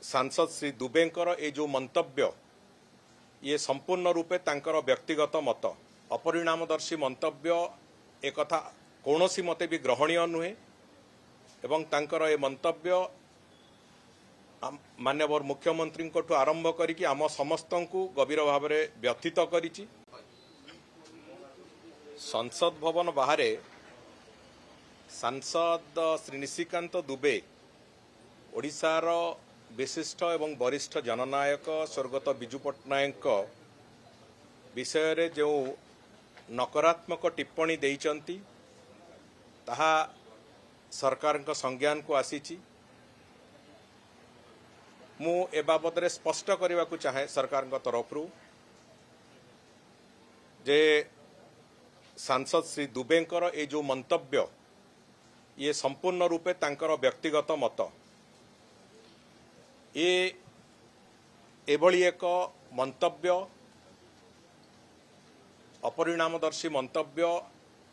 सांसद श्री दुबेंकर ए जो मंतव्य ये संपूर्ण रूपे तांकर व्यक्तिगत मत अपरिणामदर्शी मंतव्य एक कथा कौनसी मते भी ग्रहणीय नुहे एवं तांकर ए मंतव्य माननीय मुख्यमंत्री को आरंभ करिकी आम समस्त को गभीर भाव में व्यथित करिछि। संसद भवन बाहर सांसद श्री निशिकांत दुबे ओडिशार विशिष्ट एवं वरिष्ठ जननायक स्वर्गत बिजू पट्टनायक विषय रे जो नकारात्मक टिप्पणी देइचंती ताहा सरकार का संज्ञान को आसीची। मु ए बाबद रे स्पष्ट करने को चाहे सरकार का तरफ जे सांसद श्री दुबेंकर ए जो मंतव्य ये संपूर्ण रूपे तांकर व्यक्तिगत मत एभली एक मंतव्य अपरिणामदर्शी मंतव्य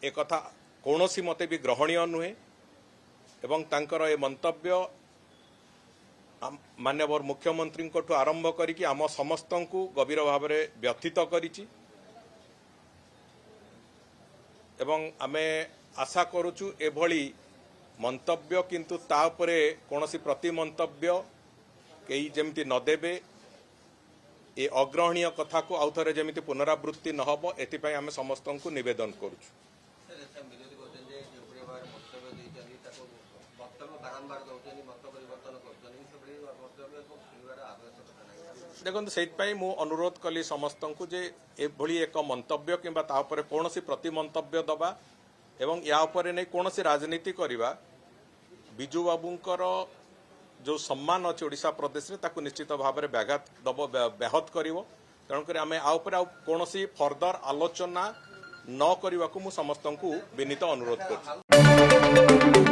एक कथा कौनसी मते भी ग्रहणीय नुहे एवं तांकर ए मंतव्य माननीय मुख्यमंत्री को आरंभ करिकी आम समस्त को गभीर भाव में व्यथित करिछि एवं आमे आशा करुचु एभली मंतव्य किंतु ता उपरे कौनसी प्रति मंतव्य कई जमिति नदेबे ए अग्रहणीय कथा को आउ थे जमी पुनरावृत्ति न हो एथिपाई आमे समस्त को निवेदन करुचु। देखो से मु अनुरोध कली समस्त को जे एभली एक मंतव्य किंबा ता उपरे कौनसी प्रति मंतव्य दबा एवं या उपरे नहीं कौनसी राजनीति करवा बिजू बाबूंकर जो सम्मान अच्छे ओडिशा प्रदेश रे ताकू निश्चित भाव में व्याघात दब व्याहत करिवो तेणुक आम कौन फर्दर आलोचना न करने को समस्त को विनीत अनुरोध कर।